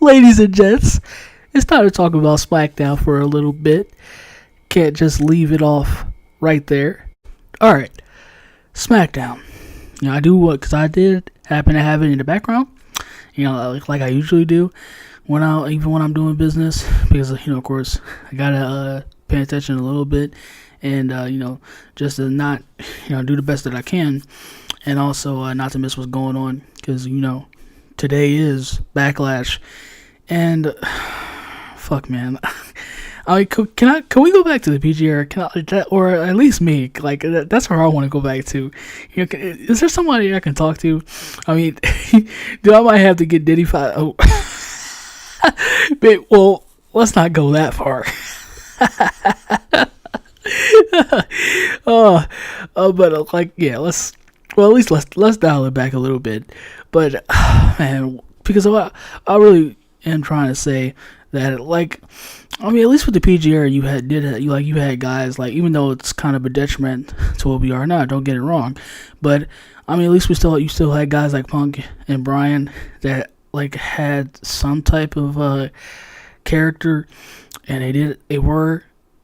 Ladies and gents, it's time to talk about SmackDown for a little bit. Can't just leave it off right there. Alright, SmackDown. I do what, because I did happen to have it in the background, like I usually do, even when I'm doing business, because, of course, I gotta pay attention a little bit, and, just to not, do the best that I can, and also not to miss what's going on, because, today is Backlash, and fuck, man. I mean, can we go back to the PG era? Or at least me? Like, that's where I want to go back to. Is there somebody I can talk to? I mean, I might have to get Diddy fired? Oh, but, well, let's not go that far. Let's dial it back a little bit. But man, because I really am trying to say that, at least with the PG era, you had guys, even though it's kind of a detriment to what we are now, don't get it wrong, but at least you still had guys like Punk and Bryan that had some type of character, and they were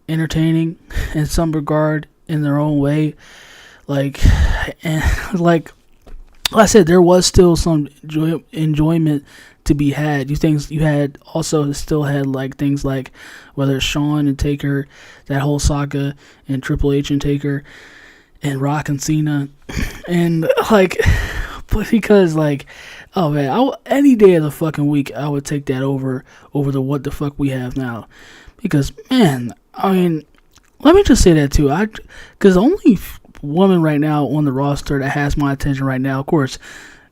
entertaining in some regard in their own way, like I said, there was still some enjoyment to be had. Still had things like whether it's Shawn and Taker, that whole saga, and Triple H and Taker, and Rock and Cena, and because oh man, any day of the fucking week I would take that over the what the fuck we have now, because man, let me just say that too. Because the only woman right now on the roster that has my attention right now, of course,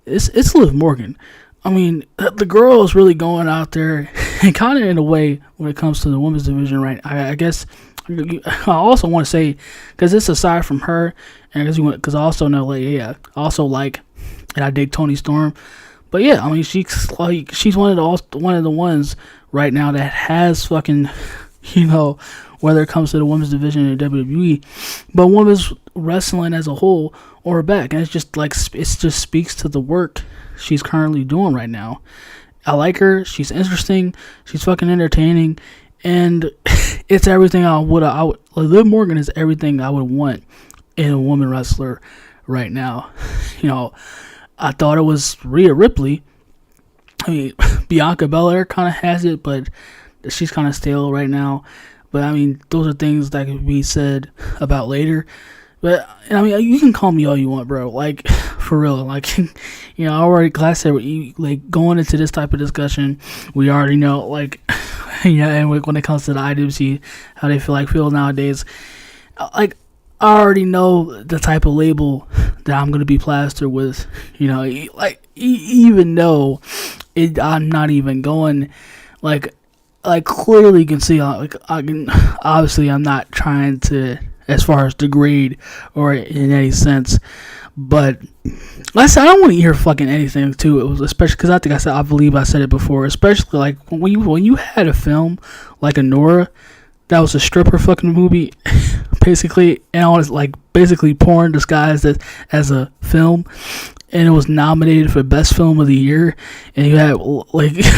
it's Liv Morgan. The girl is really going out there, and kind of in a way when it comes to the women's division, right? I guess I also want to say, because it's aside from her, and because I also know, and I dig Toni Storm, but yeah, she's one of the ones right now that has fucking, whether it comes to the women's division in WWE, but women's wrestling as a whole or back, and it's just speaks to the work she's currently doing right now. I like her. She's interesting. She's fucking entertaining, and it's everything I would. Liv Morgan is everything I would want in a woman wrestler right now. I thought it was Rhea Ripley. Bianca Belair kind of has it, but she's kind of stale right now. But those are things that could be said about later. But you can call me all you want, bro. For real. I already, class said, going into this type of discussion, we already know, and when it comes to the IWC, how they feel nowadays. I already know the type of label that I'm gonna be plastered with. Even though I'm not even going, clearly you can see, obviously I'm not trying to, as far as degrade or in any sense, but I don't want to hear fucking anything too. It was especially because I believe I said it before, especially when you had a film like Nora that was a stripper fucking movie, basically, and I was basically porn disguised as a film, and it was nominated for Best Film of the Year, and you had, of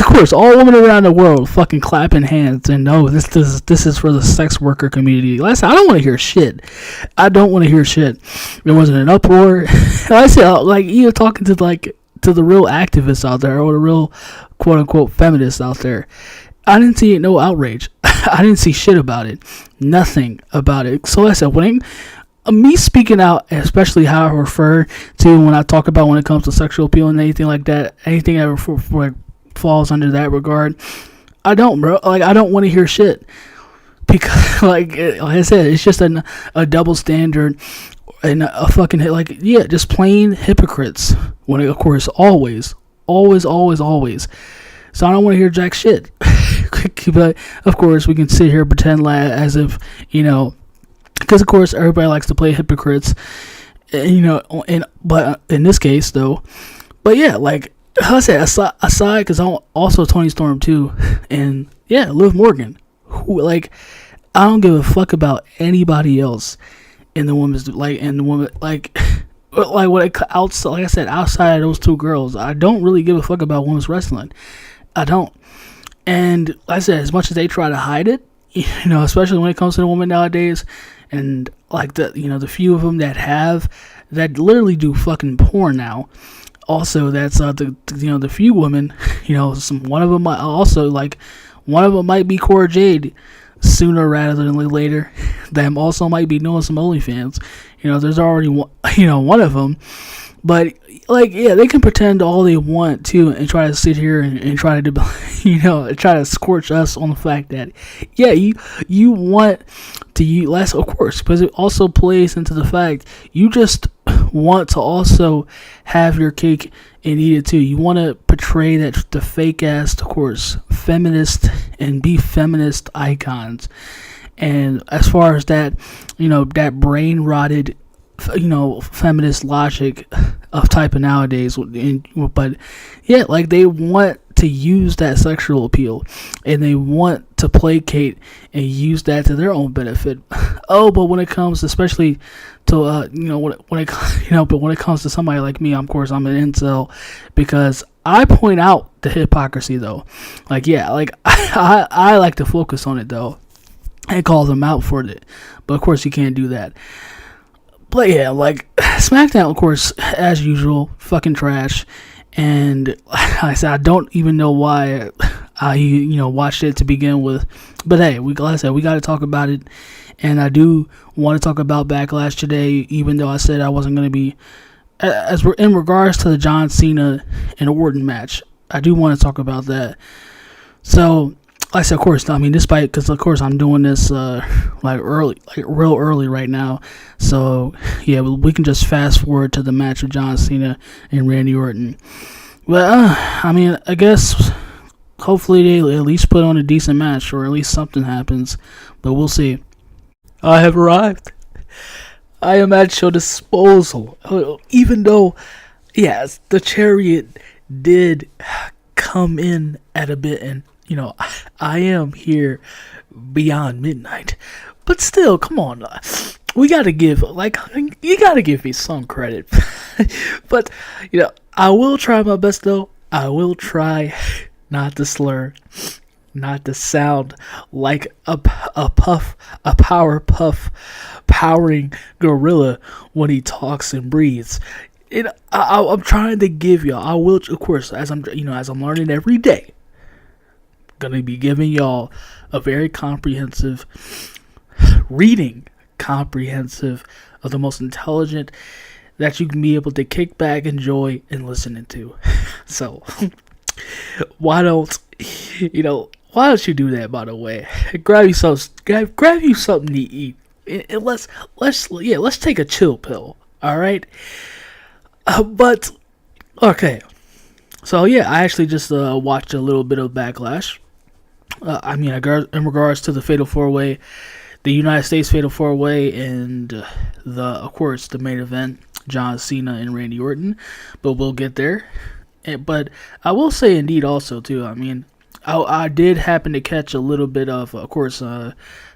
course, all women around the world fucking clapping hands, and no, this is for the sex worker community. I don't want to hear shit. I don't want to hear shit. There wasn't an uproar. I said, talking to the real activists out there, or the real quote-unquote feminists out there, I didn't see no outrage. I didn't see shit about it. Nothing about it. So I said, me speaking out, especially how I refer to when I talk about when it comes to sexual appeal and anything like that, anything that falls under that regard, I don't, bro. I don't want to hear shit, because like I said, it's just a double standard and a fucking just plain hypocrites. When of course always. So I don't want to hear jack shit. But of course we can sit here and pretend as if because of course everybody likes to play hypocrites, but in this case though, but yeah, I said, aside because I'm also Toni Storm too, and yeah, Liv Morgan, who I don't give a fuck about anybody else in the women's outside, like I said, outside of those two girls, I don't really give a fuck about women's wrestling. I don't. And like I said, as much as they try to hide it, especially when it comes to the women nowadays, and like the few of them that literally do fucking porn now. Also, that's the few women, one of them might also one of them might be Cora Jade sooner rather than later. That also might be doing some OnlyFans. There's already one of them. But they can pretend all they want to and try to sit here and try to try to scorch us on the fact that you want to use less, of course, because it also plays into the fact you just want to also have your cake and eat it too. You want to portray that the fake ass, of course, feminist and be feminist icons. And as far as that, that brain rotted, feminist logic of type of nowadays, but they want to use that sexual appeal and they want to placate and use that to their own benefit. But when it comes especially to when it comes to somebody like me, of course I'm an incel, because I point out the hypocrisy though. I like to focus on it though and call them out for it, but of course you can't do that. But SmackDown, of course, as usual, fucking trash. And like I said, I don't even know why I watched it to begin with. But hey, like I said, we got to talk about it. And I do want to talk about Backlash today, even though I said I wasn't going to be. As we're in regards to the John Cena and Orton match, I do want to talk about that. So, like I said, of course, despite, because of course I'm doing this real early right now. So yeah, we can just fast forward to the match with John Cena and Randy Orton. But I guess hopefully they at least put on a decent match, or at least something happens. But we'll see. I have arrived. I am at your disposal. Even though, yes, the chariot did come in at a bit, and I am here beyond midnight. But still, come on. We gotta give, you gotta give me some credit. But, I will try my best though. I will try not to slur, not to sound like a power puff, powering gorilla when he talks and breathes. I'm trying to give y'all. I will, of course, as I'm learning every day, gonna be giving y'all a very comprehensive of the most intelligent that you can be able to kick back, enjoy, and listen to. So why don't you do that? By the way, grab you something to eat, and let's take a chill pill. All right, but okay. So yeah, I actually just watched a little bit of Backlash. In regards to the Fatal 4-Way, the United States Fatal 4-Way, and of course, the main event, John Cena and Randy Orton. But we'll get there. But I will say, indeed, also too. I did happen to catch a little bit of course.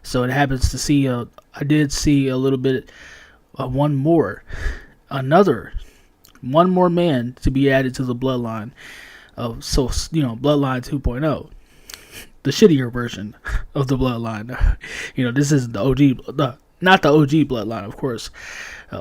So it happens to see. I did see a little bit. One more man to be added to the Bloodline. Bloodline 2.0. The shittier version of the Bloodline. This is the OG, not the OG Bloodline, of course.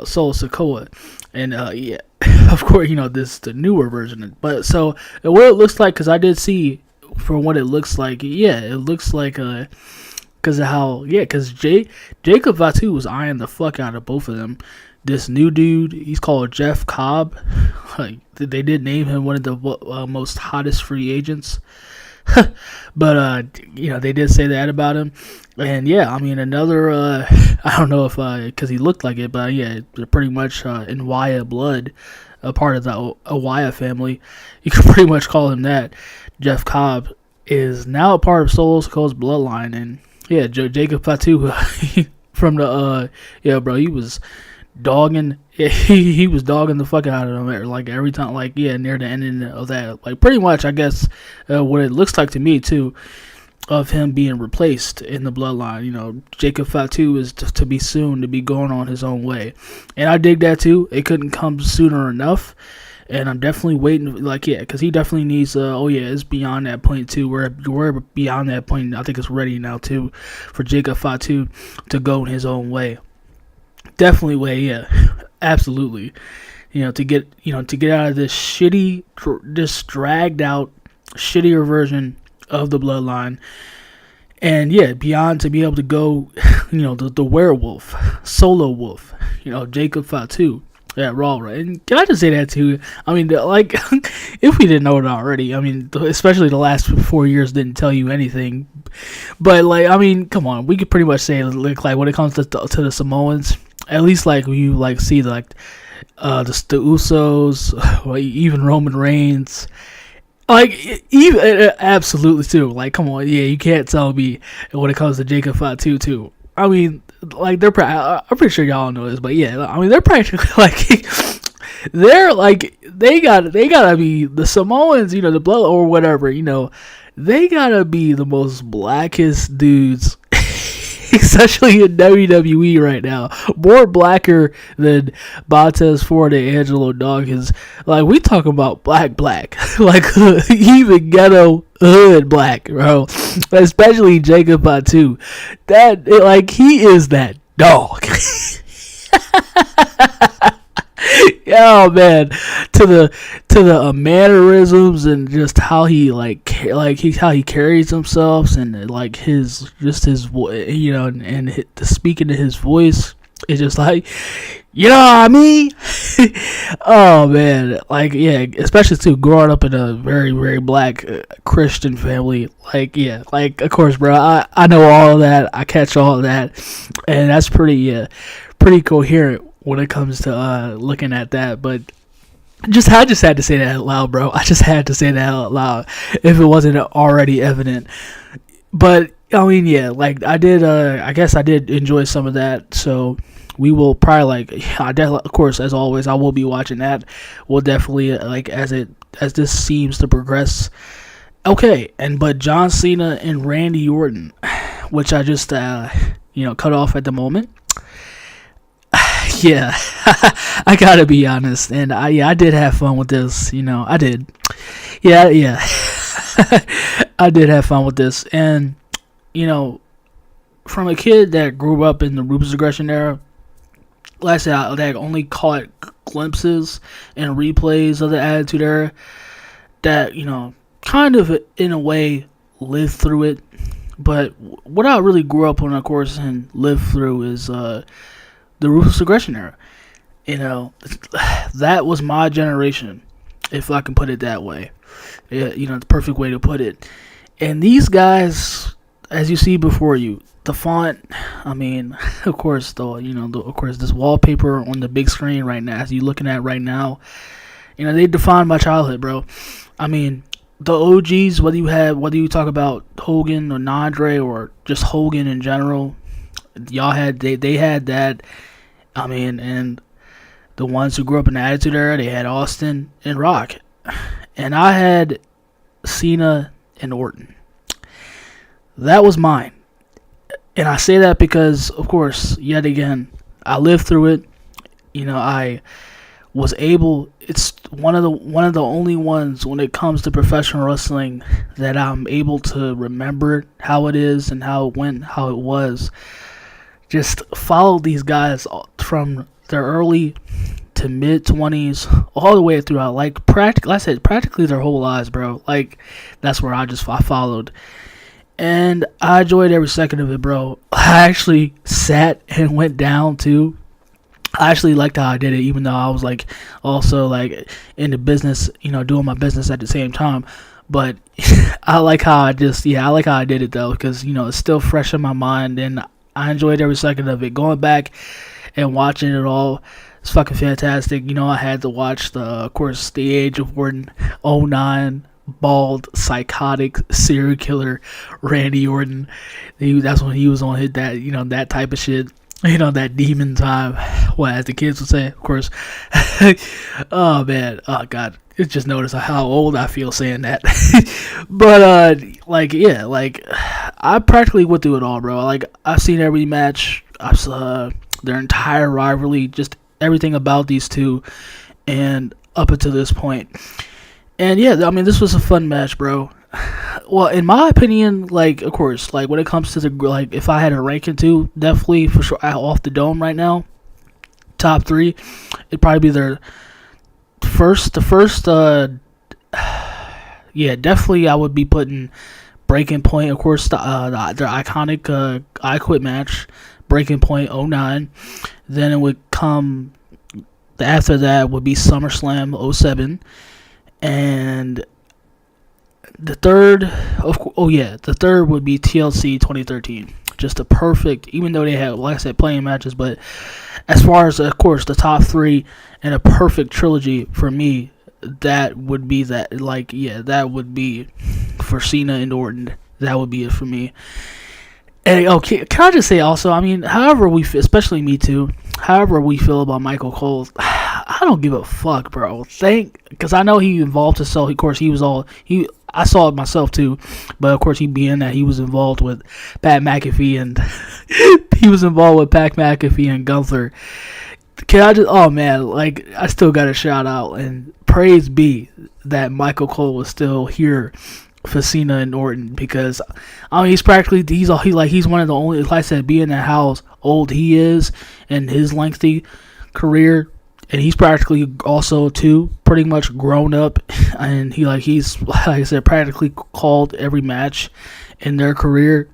Solo Sikoa, and of course, this is the newer version. But so what it looks like, because I did see from what it looks like, it looks like because of how, because Jacob Fatu was eyeing the fuck out of both of them. This new dude, he's called Jeff Cobb. They did name him one of the most hottest free agents. But they did say that about him. And another I don't know if because he looked like it, but pretty much in Wyatt blood, a part of the Wyatt family, you can pretty much call him that. Jeff Cobb is now a part of Solo Sikoa's bloodline. And Jacob Fatu from the he was dogging. He was dogging the fuck out of him every time, near the ending of that. Pretty much, I guess, what it looks like to me too, of him being replaced in the Bloodline. Jacob Fatu is to be soon to be going on his own way, and I dig that too. It couldn't come sooner enough, And I'm definitely waiting, like, yeah, because he definitely needs, it's beyond that point, too. We're beyond that point. I think it's ready now, too, for Jacob Fatu to go in his own way. Definitely yeah, absolutely. To get out of this shitty, this dragged out, shittier version of the Bloodline. And, yeah, beyond to be able to go, the werewolf, solo wolf, Jacob Fatu. Yeah, Raw, right? And can I just say that too? I mean, like, if we didn't know it already, I mean, especially the last 4 years didn't tell you anything. But, like, I mean, come on, we could pretty much say, like, when it comes to the Samoans, at least, like, you, like, see, like, the Usos, or even Roman Reigns, like, even, absolutely, too. Like, come on, yeah, you can't tell me when it comes to Jacob Fatu, too. I mean, like, I'm pretty sure y'all know this, but yeah, I mean, they're practically like, they gotta be the Samoans, the blood or whatever, they gotta be the most blackest dudes, especially in WWE right now, more blacker than Montez Ford and Angelo Dawkins. Like, we talk about black, like, even ghetto hood black, bro. Especially Jacob Fatu. That, like, he is that dog. Oh man, to the mannerisms and just how he how he carries himself, and like his voice, and the speaking to his voice is just like, you know what I mean? Oh man, like, yeah, especially too growing up in a very, very black Christian family. Like, yeah, like, of course, bro, I know all of that, I catch all of that, and that's pretty coherent when it comes to looking at that. But I just had to say that out loud, bro. I just had to say that out loud if it wasn't already evident. But I mean, yeah, like, I guess I did enjoy some of that. So we will probably, of course, as always, I will be watching that. We'll definitely, as this seems to progress. Okay, but John Cena and Randy Orton, which I just cut off at the moment. Yeah, I gotta be honest, and I did have fun with this. I did. Yeah. I did have fun with this, and from a kid that grew up in the Ruthless Aggression era, like I said, that only caught glimpses and replays of the Attitude Era, that kind of in a way lived through it. But what I really grew up on, of course, and lived through is the Ruthless Aggression Era. That was my generation, if I can put it that way. The perfect way to put it. And these guys, as you see before you, the font, I mean, of course, this wallpaper on the big screen right now, as you're looking at right now, they defined my childhood, bro. I mean, the OGs, whether you talk about Hogan or Nandre or just Hogan in general, y'all had, they had that. I mean, and the ones who grew up in the Attitude Era, they had Austin and Rock. And I had Cena and Orton. That was mine. And I say that because, of course, yet again, I lived through it. I was able, it's one of the only ones when it comes to professional wrestling that I'm able to remember how it is and how it went, how it was. Just follow these guys from their early to mid 20s all the way throughout, like, practically their whole lives, bro. Like, that's where I followed, and I enjoyed every second of it, bro. I actually sat and went down too. I actually liked how I did it, even though I was like also like in the business, doing my business at the same time. But I like how I did it though, because it's still fresh in my mind, and I enjoyed every second of it. Going back and watching it all, it's fucking fantastic. I had to watch of course, the Age of Orton, 09, bald, psychotic, serial killer Randy Orton. That's when he was on hit that, that type of shit. That demon time. Well, as the kids would say, of course. Oh man, oh god. Just notice how old I feel saying that. But I practically went through it all, bro. Like, I've seen every match. I've saw their entire rivalry, just everything about these two, and up until this point. And yeah, I mean, this was a fun match, bro. Well, in my opinion, like, of course, like, when it comes to the, like, if I had to rank it to, definitely, for sure, off the dome right now, top three, it'd probably be their yeah, definitely I would be putting Breaking Point, of course, their iconic I Quit match, Breaking Point '09. Then it would come, after that would be SummerSlam '07. And the third, the third would be TLC 2013. Just a perfect, even though they had, like I said, playing matches, but as far as, of course, the top three and a perfect trilogy for me, that would be that, like, yeah, that would be for Cena and Orton. That would be it for me. And okay, can I just say also, I mean, however we, especially me too, however we feel about Michael Cole, I don't give a fuck, bro. Because I know he involved himself. Of course, I saw it myself too, but of course, he being that he was involved with Pat McAfee and he was involved with Pat McAfee and Gunther. Can I just, oh man, like, I still got to shout out and praise be that Michael Cole was still here for Cena and Orton, because I mean, he's one of the only, like I said, being that how old he is and his lengthy career, and he's practically also too pretty much grown up, and he's like I said, practically called every match in their career,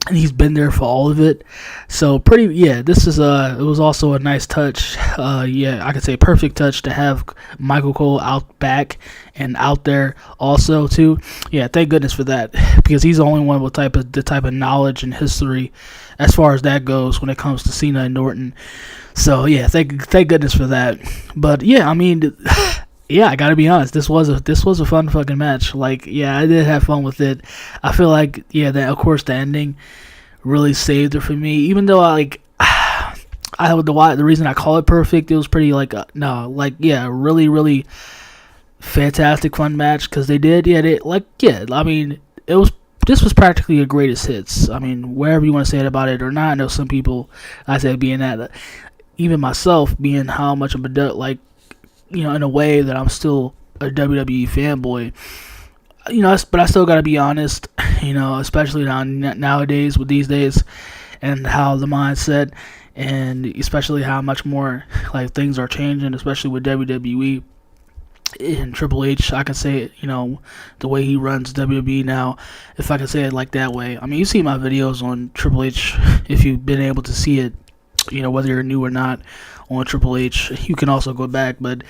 and he's been there for all of it. So this is it was also a nice touch. I could say perfect touch to have Michael Cole out back and out there also too. Yeah, thank goodness for that, because he's the only one with the type of knowledge and history as far as that goes when it comes to Cena and Orton. So yeah, thank goodness for that. But yeah, I mean, yeah, I gotta be honest. This was a fun fucking match. Like, yeah, I did have fun with it. I feel like, yeah, that, of course, the ending really saved it for me. Even though the reason I call it perfect, it was pretty really, really fantastic fun match, because I mean, this was practically a greatest hits. I mean, wherever you want to say it about it or not, I know some people, I said, being that, even myself, being how much of a, like, you know, in a way that I'm still a WWE fanboy, you know, but I still gotta be honest, you know, especially nowadays with these days, and how the mindset, and especially how much more, like, things are changing, especially with WWE and Triple H. I can say it, you know, the way he runs WWE now, if I can say it like that way. I mean, you see my videos on Triple H, if you've been able to see it, you know, whether you're new or not, on Triple H, you can also go back. But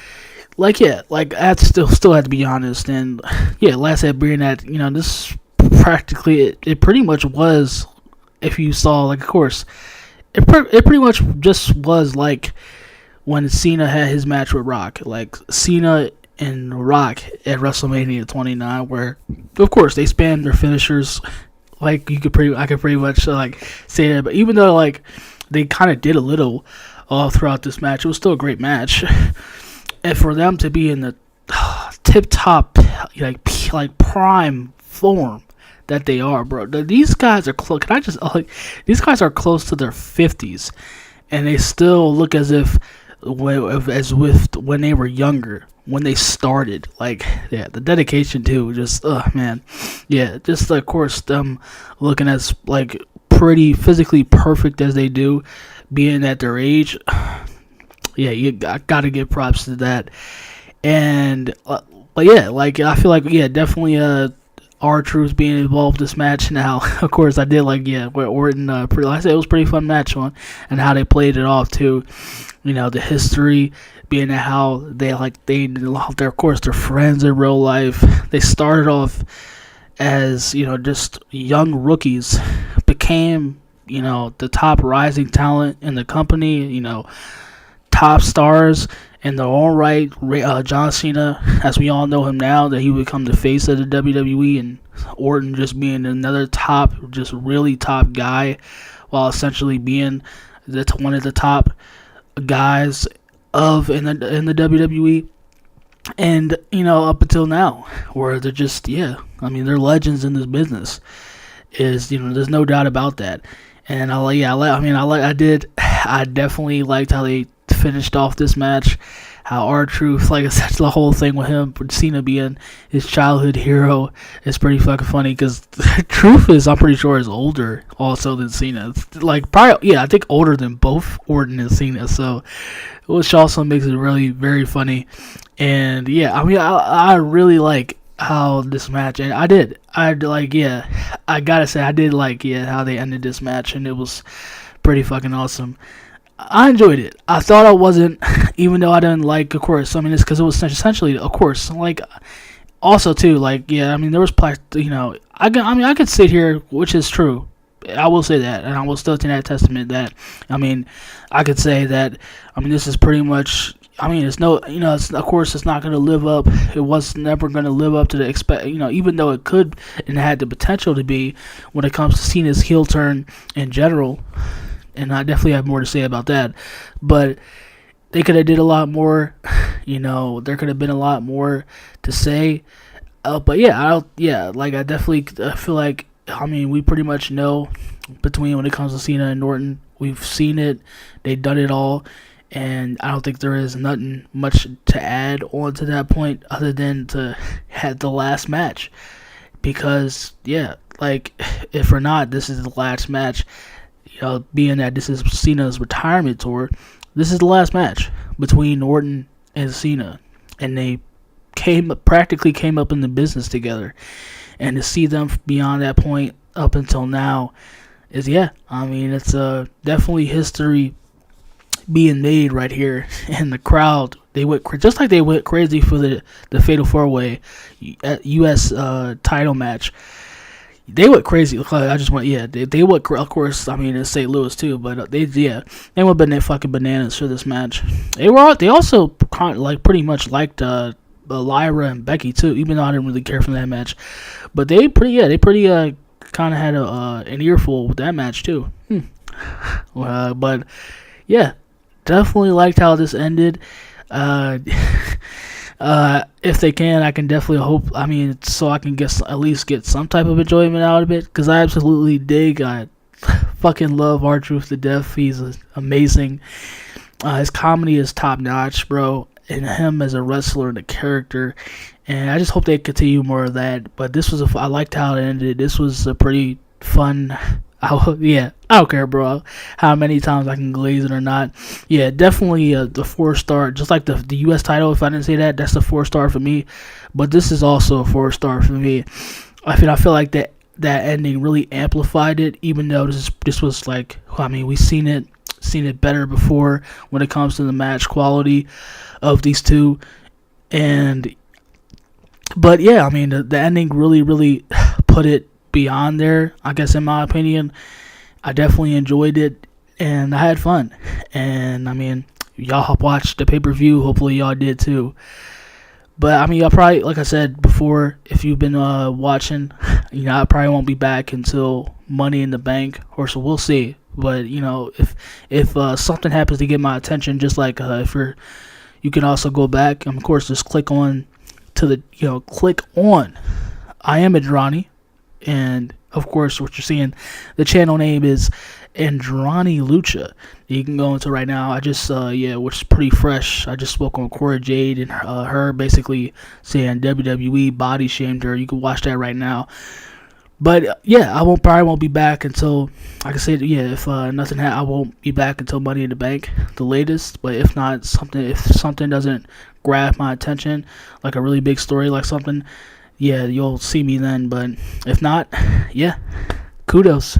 I had to still had to be honest, and yeah, last at being that, you know, this practically it pretty much was, if you saw, like, of course, it pretty much just was like when Cena had his match with Rock, like Cena and Rock at WrestleMania 29, where of course they spanned their finishers, like I could pretty much like say that, but even though like they kind of did a little all throughout this match, it was still a great match. And for them to be in the tip-top, like prime form that they are, bro. These guys are close. These guys are close to their 50s, and they still look as if when they were younger, when they started. Like, yeah, the dedication too. Just, man, yeah. Just of course them looking as like pretty physically perfect as they do, being at their age. Yeah, you gotta give props to that. And but yeah, like I feel like, yeah, definitely R-Truth being involved in this match. Now, of course, I did like, yeah, where Orton, like I said, it was a pretty fun match on, and how they played it off too. You know, the history being how they're of course they're friends in real life. They started off as, you know, just young rookies, became, you know, the top rising talent in the company, you know, top stars in their own right. John Cena, as we all know him now, that he would become the face of the WWE, and Orton just being another top, just really top guy, while essentially being one of the top guys in the WWE. And, you know, up until now, where they're just, yeah, I mean, they're legends in this business. You know, there's no doubt about that. And I definitely liked how they finished off this match, how R-Truth, like I said, the whole thing with him, Cena being his childhood hero is pretty fucking funny because Truth is, I'm pretty sure, is older also than Cena. It's like, probably, yeah, I think older than both Orton and Cena, so which also makes it really very funny. And yeah, I mean, I really like how this match, and I gotta say, I did like, how they ended this match, and it was pretty fucking awesome. I enjoyed it. I thought I wasn't, even though I didn't like, of course, I mean, it's because it was essentially, of course, like, also too, like, yeah, I mean, there was, I could sit here, which is true. I will say that, and I will still take that testament that, I mean, I could say that, I mean, this is pretty much, I mean, it's no, it's, of course, it's not going to live up, it was never going to live up to the even though it could, and had the potential to be, when it comes to Cena's heel turn in general, and I definitely have more to say about that, but they could have did a lot more, there could have been a lot more to say, but yeah, I definitely feel like, I mean, we pretty much know between when it comes to Cena and Orton, we've seen it, they've done it all, and I don't think there is nothing much to add on to that point other than to have the last match, because, yeah, like, if or not, this is the last match, being that this is Cena's retirement tour, this is the last match between Orton and Cena, and they practically came up in the business together, and to see them beyond that point up until now is, I mean, it's definitely history being made right here, and the crowd, they went just like they went crazy for the Fatal 4-Way U.S. Title match. They went crazy. I just went, they went, of course, I mean, in St. Louis too, but they went fucking bananas for this match. They also pretty much liked Lyra and Becky too, even though I didn't really care for that match, but they pretty kind of had an earful with that match too. But yeah, definitely liked how this ended. If they can, I can definitely hope, I mean, so I can at least get some type of enjoyment out of it, because I absolutely dig, I fucking love R-Truth to death. He's amazing. His comedy is top notch, bro, and him as a wrestler and a character, and I just hope they continue more of that. But this was I liked how it ended. This was a pretty fun, I don't care, bro, how many times I can glaze it or not. Yeah, definitely the 4-star, just like the U.S. title. If I didn't say that, that's the 4-star for me. But this is also a 4-star for me. I feel like that ending really amplified it, even though this was like, I mean, we've seen it better before when it comes to the match quality of these two. But yeah, I mean, the ending really put it beyond there, I guess, in my opinion. I definitely enjoyed it, and I had fun. And I mean, y'all watched the pay-per-view, hopefully y'all did too. But I mean, y'all probably, like I said before, if you've been watching, I probably won't be back until Money in the Bank, or so we'll see. But if something happens to get my attention, just like you can also go back and of course just click on I Am Andrani. And of course, what you're seeing, the channel name is Andrani Lucha. You can go into right now. I just which is pretty fresh. I just spoke on Cora Jade and her basically saying WWE body shamed her. You can watch that right now. But I probably won't be back until, like I said, if nothing I won't be back until Money in the Bank, the latest. But if not, if something doesn't grab my attention, like a really big story, like something, you'll see me then. But if not, kudos.